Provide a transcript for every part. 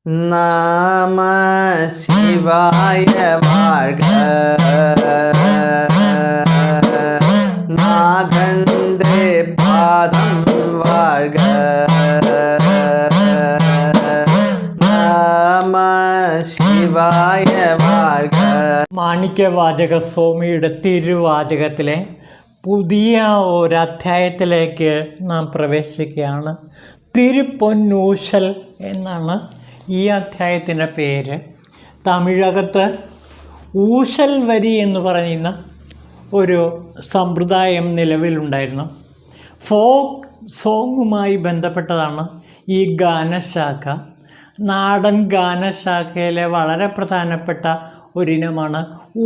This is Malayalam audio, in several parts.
நம சிவாய வாழ்க. நாதந்தே பாதம் வாழ்க. நம ശിവായ வாழ்க. മാണിക്യവാചക സ്വാമിയുടെ തിരുവാചകത്തിലെ പുതിയ ഒരധ്യായത്തിലേക്ക് നാം പ്രവേശിക്കുകയാണ്. തിരുപ്പൊന്നൂശൽ എന്നാണ് ഈ അധ്യായത്തിൻ്റെ പേര്. തമിഴകത്ത് ഊശൽ വരി എന്ന് പറയുന്ന ഒരു സമ്പ്രദായം നിലവിലുണ്ടായിരുന്നു. ഫോക്ക് സോങ്ങുമായി ബന്ധപ്പെട്ടതാണ് ഈ ഗാനശാഖ. നാടൻ ഗാനശാഖയിലെ വളരെ പ്രധാനപ്പെട്ട ഒരിനമാണ്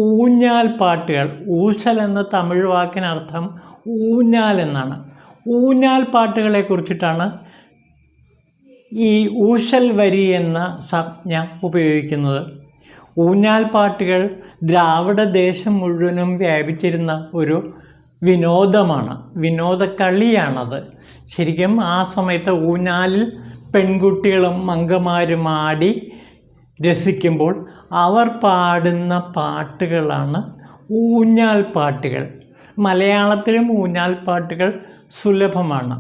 ഊഞ്ഞാൽ പാട്ടുകൾ. ഊശൽ എന്ന തമിഴ് വാക്കിനർത്ഥം ഊഞ്ഞാൽ എന്നാണ്. ഊഞ്ഞാൽ പാട്ടുകളെ കുറിച്ചിട്ടാണ് ഈ ഊശൽ വരി എന്ന സംജ്ഞ ഉപയോഗിക്കുന്നത്. ഊഞ്ഞാൽ പാട്ടുകൾ ദ്രാവിഡ ദേശം മുഴുവനും വ്യാപിച്ചിരുന്ന ഒരു വിനോദമാണ്, വിനോദക്കളിയാണത്. ശരിക്കും ആ സമയത്ത് ഊഞ്ഞാലിൽ പെൺകുട്ടികളും മങ്കമാരും ആടി രസിക്കുമ്പോൾ അവർ പാടുന്ന പാട്ടുകളാണ് ഊഞ്ഞാൽ പാട്ടുകൾ. മലയാളത്തിലും ഊഞ്ഞാൽ പാട്ടുകൾ സുലഭമാണ്.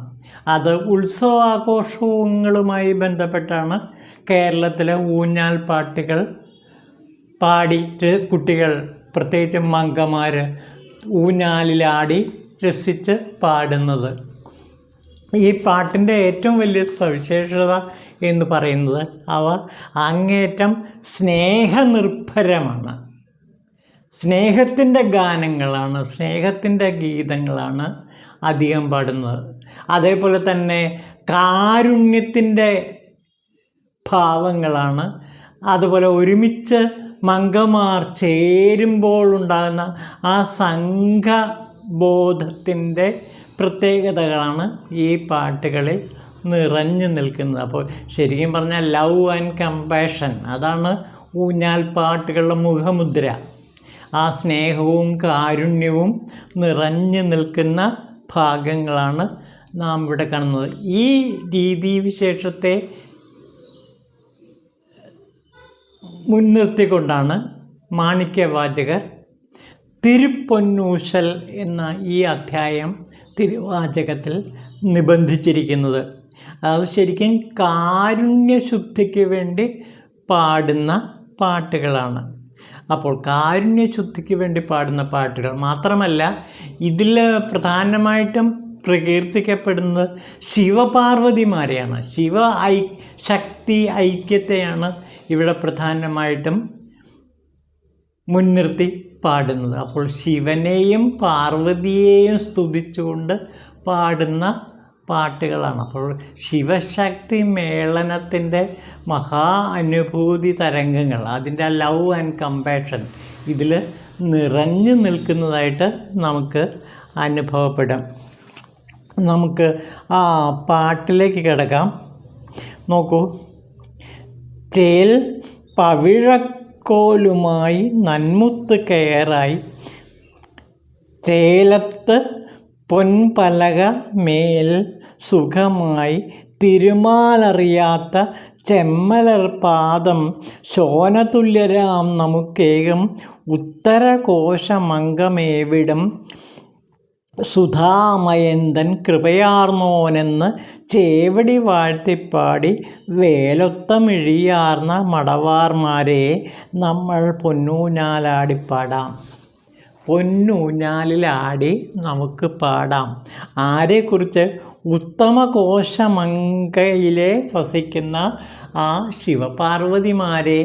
അത് ഉത്സവാഘോഷങ്ങളുമായി ബന്ധപ്പെട്ടാണ് കേരളത്തിലെ ഊഞ്ഞാൽ പാട്ടുകൾ പാടിയിട്ട് കുട്ടികൾ, പ്രത്യേകിച്ച് മങ്കമാർ, ഊഞ്ഞാലിലാടി രസിച്ച് പാടുന്നത്. ഈ പാട്ടിൻ്റെ ഏറ്റവും വലിയ സവിശേഷത എന്ന് പറയുന്നത് അവ അങ്ങേറ്റം സ്നേഹനിർഭരമാണ്. സ്നേഹത്തിൻ്റെ ഗാനങ്ങളാണ്, സ്നേഹത്തിൻ്റെ ഗീതങ്ങളാണ് അധികം പാടുന്നത്. അതേപോലെ തന്നെ കാരുണ്യത്തിൻ്റെ ഭാവങ്ങളാണ്. അതുപോലെ ഒരുമിച്ച് മങ്കമാർ ചേരുമ്പോൾ ഉണ്ടാകുന്ന ആ സംഘബോധത്തിൻ്റെ പ്രത്യേകതകളാണ് ഈ പാട്ടുകളിൽ നിറഞ്ഞു നിൽക്കുന്നത്. അപ്പോൾ ശരിക്കും പറഞ്ഞാൽ ലവ് ആൻഡ് കമ്പാഷൻ, അതാണ് ഊഞ്ഞാൽ പാട്ടുകളുടെ മുഖമുദ്ര. ആ സ്നേഹവും കാരുണ്യവും നിറഞ്ഞു നിൽക്കുന്ന ഭാഗങ്ങളാണ് നാം ഇവിടെ കാണുന്നത്. ഈ രീതിവിശേഷത്തെ മുൻനിർത്തിക്കൊണ്ടാണ് മാണിക്യവാചകർ തിരുപ്പൊന്നൂശൽ എന്ന ഈ അധ്യായം തിരുവാചകത്തിൽ നിബന്ധിച്ചിരിക്കുന്നത്. അത് ശരിക്കും കാരുണ്യശുദ്ധിക്ക് വേണ്ടി പാടുന്ന പാട്ടുകളാണ്. അപ്പോൾ കാരുണ്യശുദ്ധിക്ക് വേണ്ടി പാടുന്ന പാട്ടുകൾ മാത്രമല്ല, ഇതിൽ പ്രധാനമായിട്ടും പ്രകീർത്തിക്കപ്പെടുന്നത് ശിവപാർവതിമാരെയാണ്. ശക്തി ഐക്യത്തെയാണ് ഇവിടെ പ്രധാനമായിട്ടും മുൻനിർത്തി പാടുന്നത്. അപ്പോൾ ശിവനെയും പാർവതിയെയും സ്തുതിച്ചുകൊണ്ട് പാടുന്ന പാട്ടുകളാണ്. അപ്പോൾ ശിവശക്തി മേളനത്തിൻ്റെ മഹാ അനുഭൂതി തരംഗങ്ങൾ, അതിൻ്റെ ലവ് ആൻഡ് കമ്പാഷൻ ഇതിൽ നിറഞ്ഞു നിൽക്കുന്നതായിട്ട് നമുക്ക് അനുഭവപ്പെടും. നമുക്ക് ആ പാട്ടിലേക്ക് കിടക്കാം. നോക്കൂ. തേൽ പവിഴക്കോലുമായി നന്മുത്ത് കയറായി, ചേലത്ത് പൊൻപലക മേൽ സുഖമായി, തിരുമാലറിയാത്ത ചെമ്മലർ പാദം ശോനതുല്യരാം നമുക്കേകം, ഉത്തരകോശമംഗമേവിടം സുധാമയന്തൻ കൃപയാർന്നോനെന്ന് ചേവടി വാഴ്ത്തിപ്പാടി, വേലൊത്തമിഴിയാർന്ന മടവാർമാരെ നമ്മൾ പൊന്നൂഞ്ഞാലാടിപ്പാടാം. പൊന്നൂഞ്ഞാലിലാടി നമുക്ക് പാടാം. ആരെക്കുറിച്ച്? ഉത്തമകോശമങ്കയിലെ വസിക്കുന്ന ആ ശിവപാർവതിമാരെ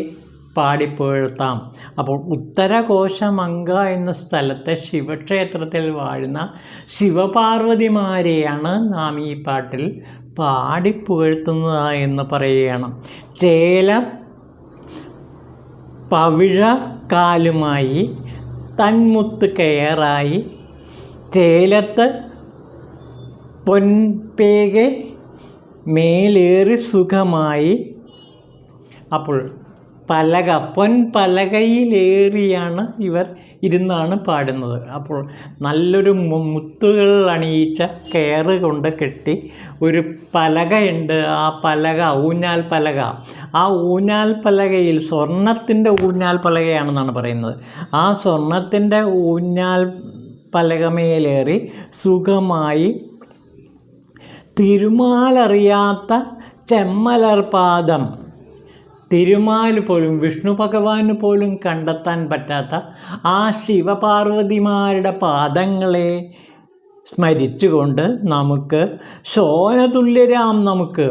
പാടിപ്പുകഴ്ത്താം. അപ്പോൾ ഉത്തരകോശമങ്ക എന്ന സ്ഥലത്തെ ശിവക്ഷേത്രത്തിൽ വാഴുന്ന ശിവപാർവതിമാരെയാണ് നാം ഈ പാട്ടിൽ പാടിപ്പുകഴ്ത്തുന്നത് എന്ന് പറയുകയാണ്. ചേല പവിഴക്കാലുമായി തന്മുത്ത് കയറായി, ചേലത്ത് പൊൻപേകെ മേലേറി സുഖമായി. അപ്പോൾ പലക പൊൻപലകയിലേറിയാണ് ഇവർ ഇരുന്നാണ് പാടുന്നത്. അപ്പോൾ നല്ലൊരു മുത്തുകൾ അണിയിച്ച കയറ് കൊണ്ട് കെട്ടി ഒരു പലകയുണ്ട്. ആ പലക ഊഞ്ഞാൽ പലക, ആ ഊഞ്ഞാൽ പലകയിൽ സ്വർണത്തിൻ്റെ ഊഞ്ഞാൽ പലകയാണെന്നാണ് പറയുന്നത്. ആ സ്വർണത്തിൻ്റെ ഊഞ്ഞാൽ പലകമേലേറി സുഖമായി തിരുമാലറിയാത്ത ചെമ്മലർപാദം, തിരുമാൽ പോലും വിഷ്ണു ഭഗവാന് പോലും കണ്ടെത്താൻ പറ്റാത്ത ആ ശിവപാർവതിമാരുടെ പാദങ്ങളെ സ്മരിച്ചുകൊണ്ട് നമുക്ക് ശോനതുല്യരാം, നമുക്ക്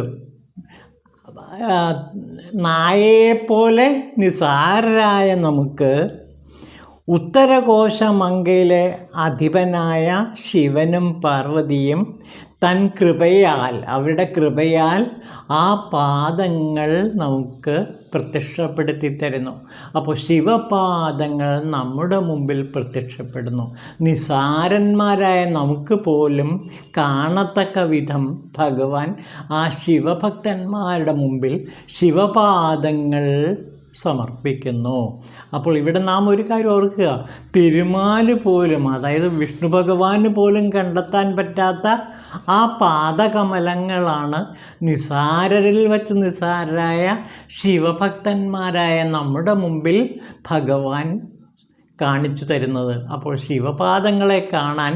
നായയെപ്പോലെ നിസാരരായ നമുക്ക് ഉത്തരകോശമങ്കയിലെ അധിപനായ ശിവനും പാർവതിയും തൻ കൃപയാൽ, അവരുടെ കൃപയാൽ ആ പാദങ്ങൾ നമുക്ക് പ്രത്യക്ഷപ്പെടുത്തി തരുന്നു. അപ്പോൾ ശിവപാദങ്ങൾ നമ്മുടെ മുമ്പിൽ പ്രത്യക്ഷപ്പെടുന്നു. നിസാരന്മാരായ നമുക്ക് പോലും കാണത്തക്ക വിധം ഭഗവാൻ ആ ശിവഭക്തന്മാരുടെ മുമ്പിൽ ശിവപാദങ്ങൾ സമർപ്പിക്കുന്നു. അപ്പോൾ ഇവിടെ നാം ഒരു കാര്യം ഓർക്കുക, തിരുമാല് പോലും, അതായത് വിഷ്ണു ഭഗവാന് പോലും കണ്ടെത്താൻ പറ്റാത്ത ആ പാദകമലങ്ങളാണ് നിസാരരിൽ വച്ച് നിസാരരായ ശിവഭക്തന്മാരായ നമ്മുടെ മുമ്പിൽ ഭഗവാൻ കാണിച്ചു തരുന്നത്. അപ്പോൾ ശിവപാദങ്ങളെ കാണാൻ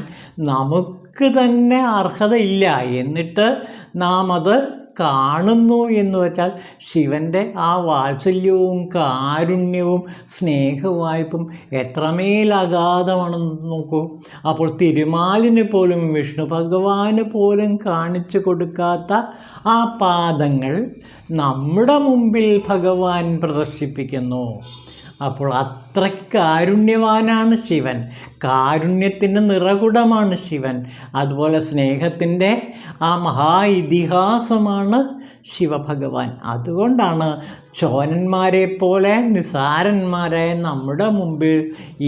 നമുക്ക് തന്നെ അർഹതയില്ല, എന്നിട്ട് നാം അത് കാണുന്നു എന്ന് വെച്ചാൽ ശിവൻ്റെ ആ വാത്സല്യവും കാരുണ്യവും സ്നേഹവായ്പും എത്രമേൽ അഗാധമാണെന്ന് നോക്കൂ. അപ്പോൾ തിരുമാലിന് പോലും വിഷ്ണു ഭഗവാന് പോലും കാണിച്ചു കൊടുക്കാത്ത ആ പാദങ്ങൾ നമ്മുടെ മുമ്പിൽ ഭഗവാൻ പ്രദർശിപ്പിക്കുന്നു. അപ്പോൾ അത്രയ്ക്ക് കാരുണ്യവാനാണ് ശിവൻ, കാരുണ്യത്തിൻ്റെ നിറകുടമാണ് ശിവൻ. അതുപോലെ സ്നേഹത്തിൻ്റെ ആ മഹാ ഇതിഹാസമാണ് ശിവഭഗവാൻ. അതുകൊണ്ടാണ് ചോനന്മാരെ പോലെ നിസാരന്മാരായ നമ്മുടെ മുമ്പിൽ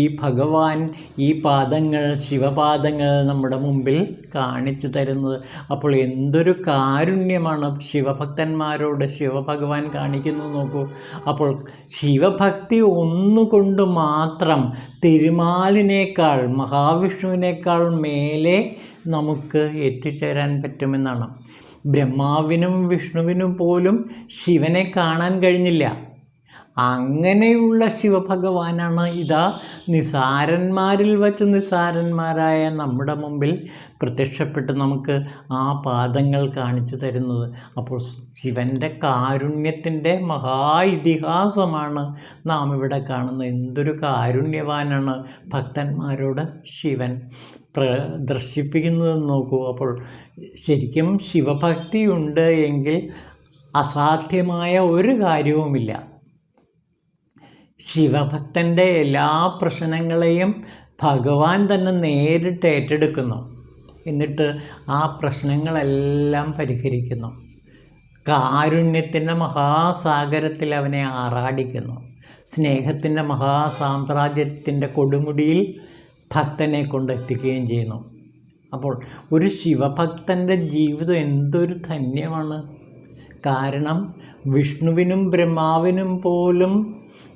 ഈ ഭഗവാൻ ഈ പാദങ്ങൾ, ശിവപാദങ്ങൾ നമ്മുടെ മുമ്പിൽ കാണിച്ചു തരുന്നത്. അപ്പോൾ എന്തൊരു കാരുണ്യമാണ് ശിവഭക്തന്മാരോട് ശിവഭഗവാൻ കാണിക്കുന്നു നോക്കൂ. അപ്പോൾ ശിവഭക്തി ഒന്നുകൊണ്ട് മാത്രം തിരുമാലിനേക്കാൾ, മഹാവിഷ്ണുവിനേക്കാൾ മേലെ നമുക്ക് എത്തിച്ചേരാൻ പറ്റുമെന്നാണ്. ബ്രഹ്മാവിനും വിഷ്ണുവിനും പോലും ശിവനെ കാണാൻ കഴിഞ്ഞില്ല. അങ്ങനെയുള്ള ശിവഭഗവാനാണ് ഇതാ നിസാരന്മാരിൽ വച്ച് നിസാരന്മാരായ നമ്മുടെ മുമ്പിൽ പ്രത്യക്ഷപ്പെട്ട് നമുക്ക് ആ പാദങ്ങൾ കാണിച്ചു തരുന്നത്. അപ്പോൾ ശിവൻ്റെ കാരുണ്യത്തിൻ്റെ മഹാ ഇതിഹാസമാണ് നാം ഇവിടെ കാണുന്നത്. എന്തൊരു കാരുണ്യവാനാണ് ഭക്തന്മാരോട് ശിവൻ പ്രദർശിപ്പിക്കുന്നതെന്ന് നോക്കൂ. അപ്പോൾ ശരിക്കും ശിവഭക്തിയുണ്ട് എങ്കിൽ അസാധ്യമായ ഒരു കാര്യവുമില്ല. ശിവഭക്തൻ്റെ എല്ലാ പ്രശ്നങ്ങളെയും ഭഗവാൻ തന്നെ നേരിട്ട് ഏറ്റെടുക്കുന്നു. എന്നിട്ട് ആ പ്രശ്നങ്ങളെല്ലാം പരിഹരിക്കുന്നു. കാരുണ്യത്തിൻ്റെ മഹാസാഗരത്തിൽ അവനെ ആറാടിക്കുന്നു. സ്നേഹത്തിൻ്റെ മഹാസാമ്രാജ്യത്തിൻ്റെ കൊടുമുടിയിൽ ഭക്തനെ കൊണ്ടെത്തിക്കുകയും ചെയ്യുന്നു. അപ്പോൾ ഒരു ശിവഭക്തൻ്റെ ജീവിതം എന്തൊരു ധന്യമാണ്. കാരണം വിഷ്ണുവിനും ബ്രഹ്മാവിനും പോലും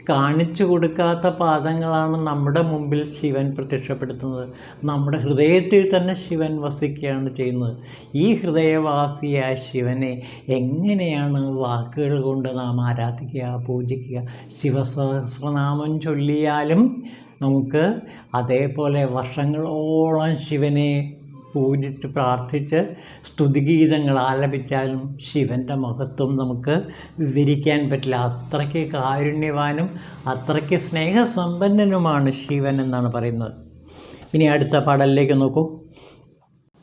കാണിച്ചു കൊടുക്കാത്ത പാദങ്ങളാണ് നമ്മുടെ മുമ്പിൽ ശിവൻ പ്രത്യക്ഷപ്പെടുത്തുന്നത്. നമ്മുടെ ഹൃദയത്തിൽ തന്നെ ശിവൻ വസിക്കുകയാണ് ചെയ്യുന്നത്. ഈ ഹൃദയവാസിയായ ശിവനെ എങ്ങനെയാണ് വാക്കുകൾ കൊണ്ട് നാം ആരാധിക്കുക, പൂജിക്കുക? ശിവസഹസ്രനാമം ചൊല്ലിയാലും നമുക്ക് അതേപോലെ വർഷങ്ങളോളം ശിവനെ പൂജിച്ച് പ്രാർത്ഥിച്ച് സ്തുതിഗീതങ്ങൾ ആലപിച്ചാലും ശിവൻ്റെ മഹത്വം നമുക്ക് വിവരിക്കാൻ പറ്റില്ല. അത്രയ്ക്ക് കാരുണ്യവാനും അത്രയ്ക്ക് സ്നേഹസമ്പന്നനുമാണ് ശിവൻ എന്നാണ് പറയുന്നത്. ഇനി അടുത്ത പാടലിലേക്ക് നോക്കൂ.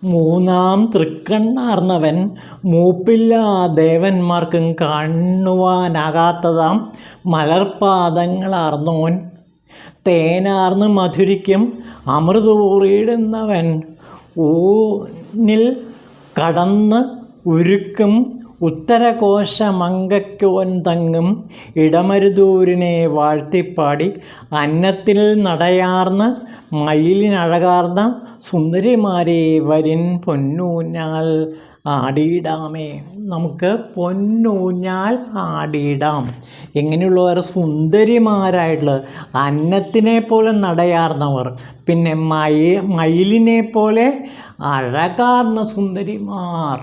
മൂന്നാം തൃക്കണ്ണാർന്നവൻ മൂപ്പില്ലാ ദേവന്മാർക്കും കാണുവാനാകാത്തതാം മലർപ്പാദങ്ങളാർന്നോൻ തേനാർന്ന് മധുരിക്കും അമൃതൂറിയിടുന്നവൻ ഊനിൽ കടന്ന് ഉരുക്കും ഉത്തരകോശമങ്കയ്ക്കോൻ തങ്ങും ഇടമരുതൂരിനെ വാഴ്ത്തിപ്പാടി അന്നത്തിൽ നടയാർന്ന് മയിലിനഴകാർന്ന സുന്ദരിമാരെ വരിൻ പൊന്നൂഞ്ഞാൽ ആടിയിടാമേ. നമുക്ക് പൊന്നൂഞ്ഞാൽ ആടിയിടാം. എങ്ങനെയുള്ളവർ? സുന്ദരിമാരായിട്ടുള്ളത്, അന്നത്തിനെ പോലെ നടയാർന്നവർ, പിന്നെ മയിലിനെ പോലെ അഴകാർന്ന സുന്ദരിമാർ.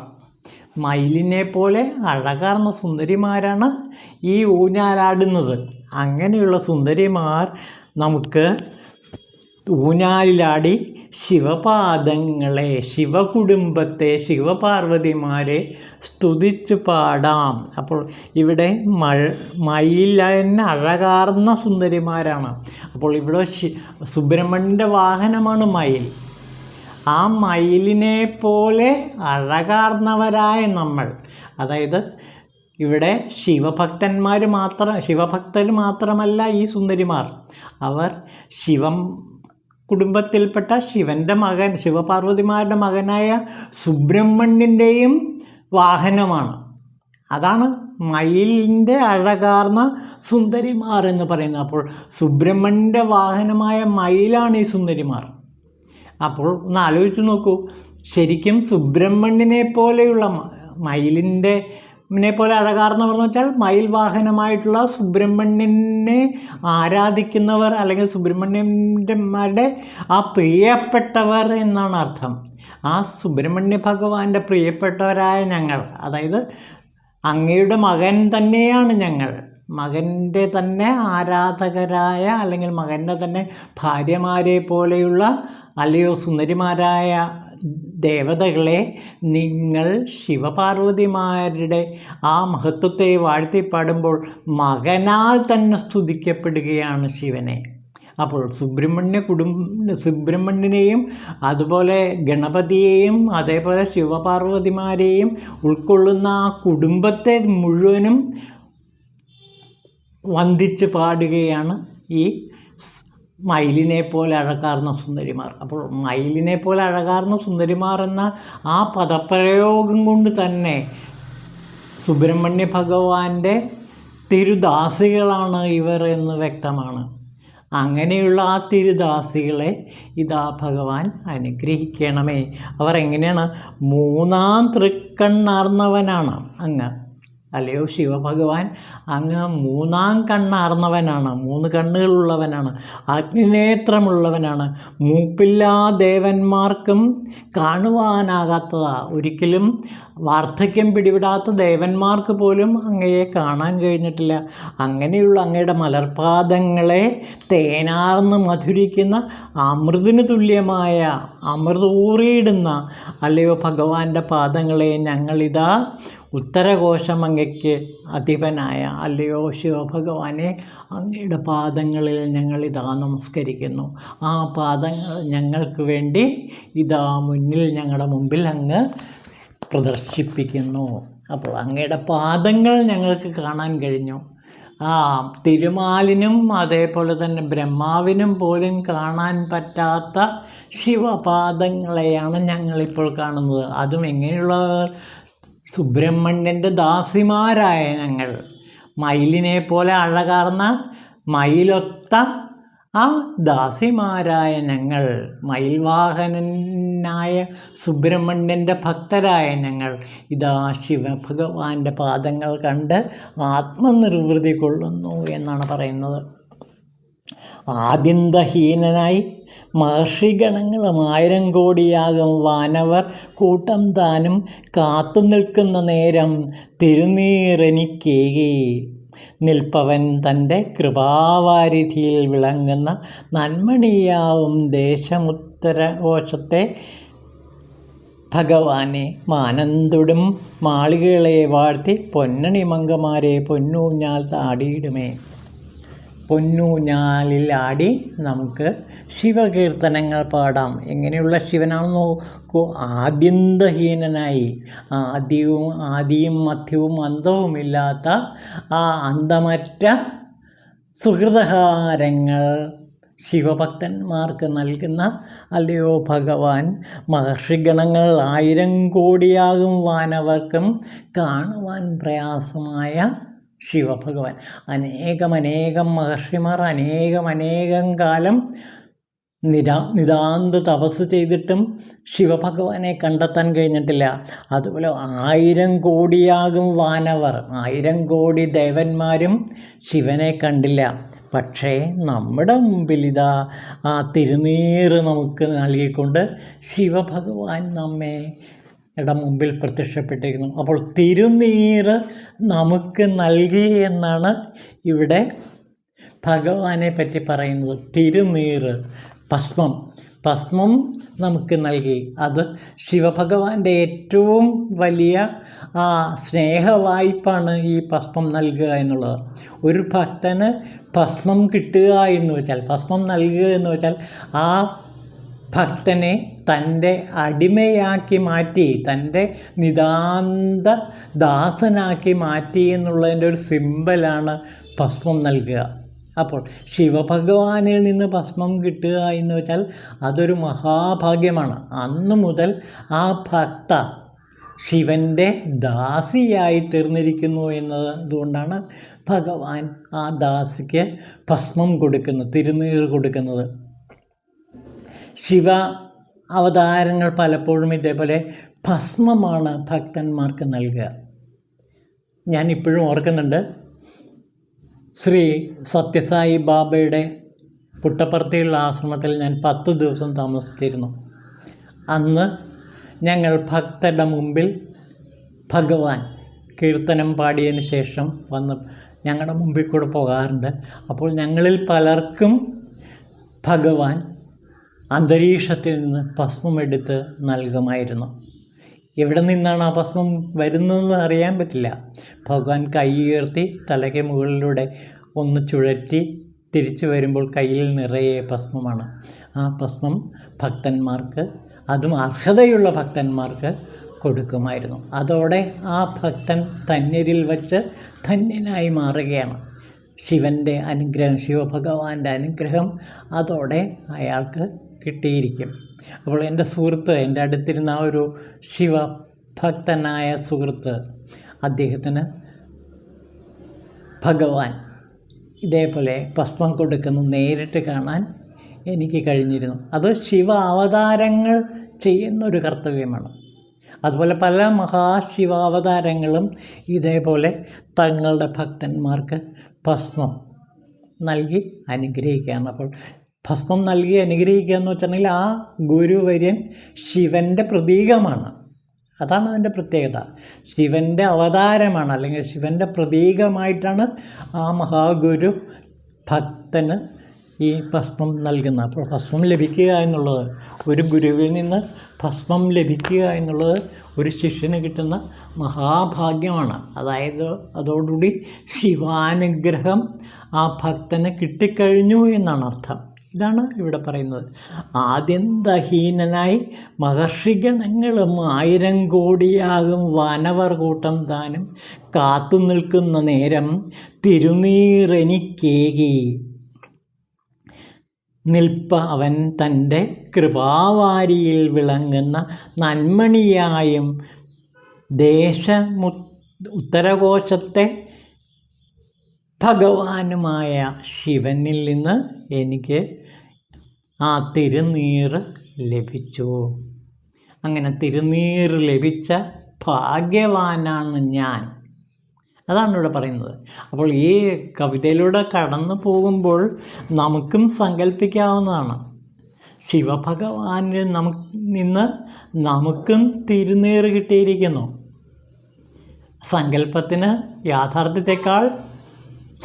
മയിലിനെ പോലെ അഴകാർന്ന സുന്ദരിമാരാണ് ഈ ഊഞ്ഞാലാടുന്നത്. അങ്ങനെയുള്ള സുന്ദരിമാർ നമുക്ക് ഊഞ്ഞാലിലാടി ശിവപാദങ്ങളെ, ശിവകുടുംബത്തെ, ശിവപാർവതിമാരെ സ്തുതിച്ച് പാടാം. അപ്പോൾ ഇവിടെ മയിലിന് അഴകാർന്ന സുന്ദരിമാരാണ്. അപ്പോൾ ഇവിടെ സുബ്രഹ്മണ്യൻ്റെ വാഹനമാണ് മയിൽ. ആ മയിലിനെ പോലെ അഴകാർന്നവരായ നമ്മൾ, അതായത് ഇവിടെ ശിവഭക്തർ മാത്രമല്ല ഈ സുന്ദരിമാർ. അവർ കുടുംബത്തിൽപ്പെട്ട ശിവൻ്റെ മകൻ, ശിവപാർവതിമാരുടെ മകനായ സുബ്രഹ്മണ്യൻ്റെയും വാഹനമാണ്. അതാണ് മയിലിൻ്റെ അഴകാർന്ന സുന്ദരിമാർ എന്ന് പറയുന്നത്. അപ്പോൾ സുബ്രഹ്മണ്യൻ്റെ വാഹനമായ മയിലാണ് ഈ സുന്ദരിമാർ. അപ്പോൾ ഒന്ന് ആലോചിച്ച് നോക്കൂ, ശരിക്കും സുബ്രഹ്മണ്യനെ പോലെയുള്ള മയിലിനെ പോലെ അഴകാർന്നവർ വെച്ചാൽ മയിൽ വാഹനമായിട്ടുള്ള സുബ്രഹ്മണ്യനെ ആരാധിക്കുന്നവർ, അല്ലെങ്കിൽ സുബ്രഹ്മണ്യന്മാരുടെ ആ പ്രിയപ്പെട്ടവർ എന്നാണ് അർത്ഥം. ആ സുബ്രഹ്മണ്യ ഭഗവാന്റെ പ്രിയപ്പെട്ടവരായ ഞങ്ങൾ, അതായത് അങ്ങയുടെ മകൻ തന്നെയാണ് ഞങ്ങൾ, മകൻ്റെ തന്നെ ആരാധകരായ, അല്ലെങ്കിൽ മകൻ്റെ തന്നെ ഭാര്യമാരെ പോലെയുള്ള, അല്ലയോ സുന്ദരിമാരായ ദേവതകളെ, നിങ്ങൾ ശിവപാർവതിമാരുടെ ആ മഹത്വത്തെ വാഴ്ത്തിപ്പാടുമ്പോൾ മകനാൽ തന്നെ സ്തുതിക്കപ്പെടുകയാണ് ശിവനെ. അപ്പോൾ സുബ്രഹ്മണ്യനെയും അതുപോലെ ഗണപതിയെയും അതേപോലെ ശിവപാർവതിമാരെയും ഉൾക്കൊള്ളുന്ന ആ കുടുംബത്തെ മുഴുവനും വന്ദിച്ച് പാടുകയാണ് ഈ മയിലിനെ പോലെ അഴകാർന്ന സുന്ദരിമാർ. അപ്പോൾ മയിലിനെ പോലെ അഴകാർന്ന സുന്ദരിമാർ എന്ന ആ പദപ്രയോഗം കൊണ്ട് തന്നെ സുബ്രഹ്മണ്യ ഭഗവാന്റെ തിരുദാസികളാണ് ഇവർ എന്ന് വ്യക്തമാണ്. അങ്ങനെയുള്ള ആ തിരുദാസികളെ ഇതാ ഭഗവാൻ അനുഗ്രഹിക്കണമേ. അവർ എങ്ങനെയാണ്? മൂന്നാം തൃക്കണ്ണാർന്നവനാണ് അങ്ങ്, അല്ലയോ ശിവഭഗവാൻ. അങ്ങ് മൂന്നാം കണ്ണാർന്നവനാണ്, 3 കണ്ണുകളുള്ളവനാണ്, അഗ്നിനേത്രമുള്ളവനാണ്. മൂപ്പില്ലാ ദേവന്മാർക്കും കാണുവാനാകാത്തതാ, ഒരിക്കലും വാർദ്ധക്യം പിടിവിടാത്ത ദേവന്മാർക്ക് പോലും അങ്ങയെ കാണാൻ കഴിഞ്ഞിട്ടില്ല. അങ്ങനെയുള്ള അങ്ങയുടെ മലർപാദങ്ങളെ തേനാർന്ന് മധുരിക്കുന്ന അമൃതിന് തുല്യമായ, അമൃതൂറിയിടുന്ന അല്ലയോ ഭഗവാന്റെ പാദങ്ങളെ ഞങ്ങളിതാ ഉത്തരകോശമങ്ങയ്ക്ക് അധിപനായ അല്ലയോ ശിവഭഗവാനെ, അങ്ങയുടെ പാദങ്ങളിൽ ഞങ്ങളിതാ നമസ്കരിക്കുന്നു. ആ പാദങ്ങൾ ഞങ്ങൾക്ക് വേണ്ടി ഇതാ മുന്നിൽ, ഞങ്ങളുടെ മുമ്പിൽ അങ്ങ് പ്രദർശിപ്പിക്കുന്നു. അപ്പോൾ അങ്ങയുടെ പാദങ്ങൾ ഞങ്ങൾക്ക് കാണാൻ കഴിഞ്ഞു. തിരുമാലിനും അതേപോലെ തന്നെ ബ്രഹ്മാവിനും പോലും കാണാൻ പറ്റാത്ത ശിവപാദങ്ങളെയാണ് ഞങ്ങളിപ്പോൾ കാണുന്നത്. അതും എങ്ങനെയുള്ള സുബ്രഹ്മണ്യൻ്റെ ദാസിമാരായ ഞങ്ങൾ, മയിലിനെ പോലെ അഴകാർന്ന മയിലൊത്ത ആ ദാസിമാരായ ഞങ്ങൾ, മയിൽവാഹനനായ സുബ്രഹ്മണ്യൻ്റെ ഭക്തരായ ഞങ്ങൾ ഇതാ ശിവഭഗവാന്റെ പാദങ്ങൾ കണ്ട് ആത്മനിർവൃതി കൊള്ളുന്നു എന്നാണ് പറയുന്നത്. ആദ്യന്തഹീനനായി മഹർഷിഗണങ്ങളും 1000 കോടിയാകും വാനവർ കൂട്ടം താനും കാത്തു നിൽക്കുന്ന നേരം തിരുനീറെനിക്കേകി നിൽപ്പവൻ തൻ്റെ കൃപാവാരിധിയിൽ വിളങ്ങുന്ന നന്മണിയാവും ദേശമുത്തരകോശത്തെ ഭഗവാനെ മാനന്തൊടും മാളികളെ വാഴ്ത്തി പൊന്നണിമങ്കമാരെ പൊന്നൂഞ്ഞാൽ ആടിയിടുമേ. പൊന്നൂഞ്ഞാലിൽ ആടി നമുക്ക് ശിവകീർത്തനങ്ങൾ പാടാം. എങ്ങനെയുള്ള ശിവനാണെന്ന് നോക്കൂ. ആദ്യന്തഹീനനായി, ആദിയും മധ്യവും അന്തവുമില്ലാത്ത ആ അന്തമറ്റ സുഹൃതഹാരങ്ങൾ ശിവഭക്തന്മാർക്ക് നൽകുന്ന അല്ലയോ ഭഗവാൻ, മഹർഷിഗണങ്ങൾ 1000 കോടിയാകും വാനവർക്കും കാണുവാൻ പ്രയാസമായ ശിവഭഗവാൻ. അനേകം മഹർഷിമാർ അനേകം കാലം നിതാന്ത തപസ് ചെയ്തിട്ടും ശിവഭഗവാനെ കണ്ടെത്താൻ കഴിഞ്ഞിട്ടില്ല. അതുപോലെ 1000 കോടിയാകും വാനവർ, 1000 കോടി ദേവന്മാരും ശിവനെ കണ്ടില്ല. പക്ഷേ നമ്മുടെ മുമ്പിൽ ഇതാ ആ തിരുനീറ് നമുക്ക് നൽകിക്കൊണ്ട് ശിവഭഗവാൻ നമ്മയുടെ മുമ്പിൽ പ്രത്യക്ഷപ്പെട്ടിരിക്കുന്നു. അപ്പോൾ തിരുനീറ് നമുക്ക് നൽകി എന്നാണ് ഇവിടെ ഭഗവാനെ പറ്റി പറയുന്നത്. തിരുനീറ്, ഭസ്മം നമുക്ക് നൽകി. അത് ശിവഭഗവാന്റെ ഏറ്റവും വലിയ സ്നേഹവായ്പാണ് ഈ ഭസ്മം നൽകുക എന്നുള്ളത്. ഒരു ഭക്തന് ഭസ്മം കിട്ടുക എന്ന് വെച്ചാൽ, ഭസ്മം നൽകുക എന്ന് വെച്ചാൽ ആ ഭക്തനെ തൻ്റെ അടിമയാക്കി മാറ്റി, തൻ്റെ നിതാന്ത ദാസനാക്കി മാറ്റി എന്നുള്ളതിൻ്റെ ഒരു സിമ്പലാണ് ഭസ്മം നൽകുക. അപ്പോൾ ശിവഭഗവാനിൽ നിന്ന് ഭസ്മം കിട്ടുക എന്ന് വെച്ചാൽ അതൊരു മഹാഭാഗ്യമാണ്. അന്നു മുതൽ ആ ഭക്ത ശിവൻ്റെ ദാസിയായി തീർന്നിരിക്കുന്നു എന്നതുകൊണ്ടാണ് ഭഗവാൻ ആ ദാസിക്ക് ഭസ്മം കൊടുക്കുന്നത്, തിരുനീർ കൊടുക്കുന്നത്. ശിവ അവതാരങ്ങൾ പലപ്പോഴും ഇതേപോലെ ഭസ്മമാണ് ഭക്തന്മാർക്ക് നൽകുക. ഞാനിപ്പോഴും ഓർക്കുന്നുണ്ട്, ശ്രീ സത്യസായി ബാബയുടെ പുട്ടപ്പർത്തിയുള്ള ആശ്രമത്തിൽ ഞാൻ 10 ദിവസം താമസിച്ചിരുന്നു. അന്ന് ഞങ്ങൾ ഭക്തരുടെ മുമ്പിൽ ഭഗവാൻ കീർത്തനം പാടിയതിന് ശേഷം വന്ന് ഞങ്ങളുടെ മുമ്പിൽ കൂടെ പോകാറുണ്ട്. അപ്പോൾ ഞങ്ങളിൽ പലർക്കും ഭഗവാൻ അന്തരീക്ഷത്തിൽ നിന്ന് ഭസ്മം എടുത്ത് നൽകുമായിരുന്നു. എവിടെ നിന്നാണ് ആ ഭസ്മം വരുന്നതെന്ന് അറിയാൻ പറ്റില്ല. ഭഗവാൻ കൈ ഉയർത്തി തലയ്ക്ക് മുകളിലൂടെ ഒന്ന് ചുഴറ്റി തിരിച്ചു വരുമ്പോൾ കയ്യിൽ നിറയെ ഭസ്മമാണ്. ആ ഭസ്മം ഭക്തന്മാർക്ക്, അതും അർഹതയുള്ള ഭക്തന്മാർക്ക് കൊടുക്കുമായിരുന്നു. അതോടെ ആ ഭക്തൻ ധന്യരിൽ വച്ച് ധന്യനായി മാറുകയാണ്. ശിവൻ്റെ അനുഗ്രഹം, ശിവഭഗവാന്റെ അനുഗ്രഹം അതോടെ അയാൾക്ക് കിട്ടിയിരിക്കും. അപ്പോൾ എൻ്റെ സുഹൃത്ത്, എൻ്റെ അടുത്തിരുന്ന ആ ഒരു ശിവഭക്തനായ സുഹൃത്ത്, അദ്ദേഹത്തിന് ഭഗവാൻ ഇതേപോലെ ഭസ്മം കൊടുക്കുന്നത് നേരിട്ട് കാണാൻ എനിക്ക് കഴിഞ്ഞിരുന്നു. അത് ശിവ അവതാരങ്ങൾ ചെയ്യുന്നൊരു കർത്തവ്യമാണ്. അതുപോലെ പല മഹാശിവാവതാരങ്ങളും ഇതേപോലെ തങ്ങളുടെ ഭക്തന്മാർക്ക് ഭസ്മം നൽകി അനുഗ്രഹിക്കുകയാണ്. അപ്പോൾ ഭസ്മം നൽകി അനുഗ്രഹിക്കുക എന്ന് വെച്ചിട്ടുണ്ടെങ്കിൽ ആ ഗുരുവര്യൻ ശിവൻ്റെ പ്രതീകമാണ്. അതാണ് അതിൻ്റെ പ്രത്യേകത. ശിവൻ്റെ അവതാരമാണ്, അല്ലെങ്കിൽ ശിവൻ്റെ പ്രതീകമായിട്ടാണ് ആ മഹാഗുരു ഭക്തന് ഈ ഭസ്മം നൽകുന്നത്. അപ്പോൾ ഭസ്മം ലഭിക്കുക എന്നുള്ളത്, ഒരു ഗുരുവിൽ നിന്ന് ഭസ്മം ലഭിക്കുക എന്നുള്ളത് ഒരു ശിഷ്യന് കിട്ടുന്ന മഹാഭാഗ്യമാണ്. അതായത് അതോടുകൂടി ശിവാനുഗ്രഹം ആ ഭക്തന് കിട്ടിക്കഴിഞ്ഞു എന്നാണ് അർത്ഥം. ഇതാണ് ഇവിടെ പറയുന്നത്. ആദ്യന്തഹീനനായി മഹർഷിഗണങ്ങളും 1000 കോടിയാകും വാനവർ കൂട്ടം താനും കാത്തു നിൽക്കുന്ന നേരം തിരുനീറെനിക്കേകി നിൽപ്പ അവൻ തൻ്റെ കൃപാവാരിയിൽ വിളങ്ങുന്ന നന്മണിയായും ഉത്തരകോശത്തെ ഭഗവാനുമായ ശിവനിൽ നിന്ന് എനിക്ക് ആ തിരുനീറ് ലഭിച്ചു. അങ്ങനെ തിരുനീറ് ലഭിച്ച ഭാഗ്യവാനാണ് ഞാൻ. അതാണ് ഇവിടെ പറയുന്നത്. അപ്പോൾ ഈ കവിതയിലൂടെ കടന്നു പോകുമ്പോൾ നമുക്കും സങ്കല്പിക്കാവുന്നതാണ്, ശിവഭഗവാനിൽ നിന്ന് നമുക്കും തിരുനീറ് കിട്ടിയിരിക്കുന്നു. സങ്കല്പത്തിന് യാഥാർത്ഥ്യത്തെക്കാൾ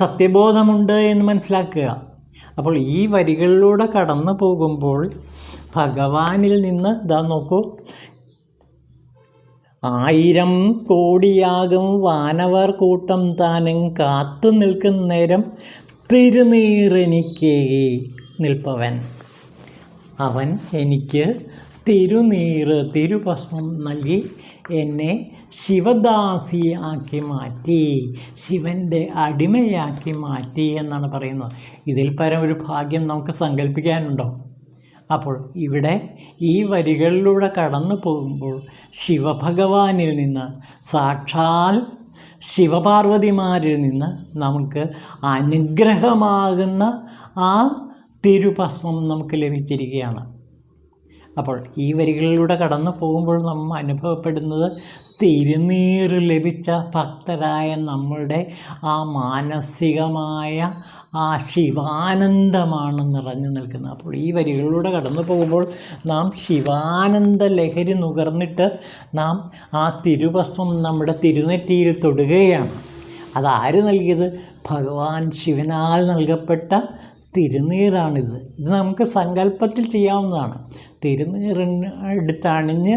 സത്യബോധമുണ്ട് എന്ന് മനസ്സിലാക്കുക. അപ്പോൾ ഈ വരികളിലൂടെ കടന്നു പോകുമ്പോൾ ഭഗവാനിൽ നിന്ന് ഇതാ നോക്കൂ, 1000 കോടിയാകും വാനവർ കൂട്ടം താനും കാത്തു നിൽക്കുന്ന നേരം തിരുനീറെനിക്കേകി നിൽപ്പവൻ. അവൻ എനിക്ക് തിരുഭസ്മം നൽകി എന്നെ ശിവദാസിയാക്കി മാറ്റി, ശിവൻ്റെ അടിമയാക്കി മാറ്റി എന്നാണ് പറയുന്നത്. ഇതിൽ പരം ഒരു ഭാഗ്യം നമുക്ക് സങ്കല്പിക്കാനുണ്ടോ? അപ്പോൾ ഇവിടെ ഈ വരികളിലൂടെ കടന്നു പോകുമ്പോൾ ശിവഭഗവാനിൽ നിന്ന്, സാക്ഷാൽ ശിവപാർവതിമാരിൽ നിന്ന് നമുക്ക് അനുഗ്രഹമാകുന്ന ആ തിരുഭസ്മം നമുക്ക് ലഭിച്ചിരിക്കുകയാണ്. അപ്പോൾ ഈ വരികളിലൂടെ കടന്നു പോകുമ്പോൾ നമ്മൾ അനുഭവപ്പെടുന്നത് തിരുനീറ് ലഭിച്ച ഭക്തരായ നമ്മളുടെ ആ മാനസികമായ ആ ശിവാനന്ദമാണ് നിറഞ്ഞു നിൽക്കുന്നത്. അപ്പോൾ ഈ വരികളിലൂടെ കടന്നു പോകുമ്പോൾ നാം ശിവാനന്ദ ലഹരി നുകർന്നിട്ട് നാം ആ തിരുഭസ്മം നമ്മുടെ തിരുനെറ്റിയിൽ തൊടുകയാണ്. അതാര് നൽകിയത്? ഭഗവാൻ ശിവനാൽ നൽകപ്പെട്ട തിരുനീറാണിത്. ഇത് നമുക്ക് സങ്കല്പത്തിൽ ചെയ്യാവുന്നതാണ്. തിരുനീറെടുത്തണിഞ്ഞ്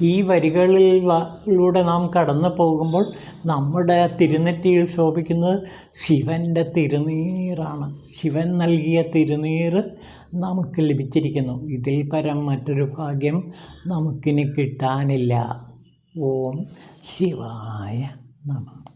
ഈ വരികളിലൂടെ നാം കടന്നു പോകുമ്പോൾ നമ്മുടെ തിരുനെറ്റിയിൽ ശോഭിക്കുന്നത് ശിവൻ്റെ തിരുനീറാണ്. ശിവൻ നൽകിയ തിരുനീറ് നമുക്ക് ലഭിച്ചിരിക്കുന്നു. ഇതിൽ പരം മറ്റൊരു ഭാഗ്യം നമുക്കിനി കിട്ടാനില്ല. ഓം ശിവായ നമഃ.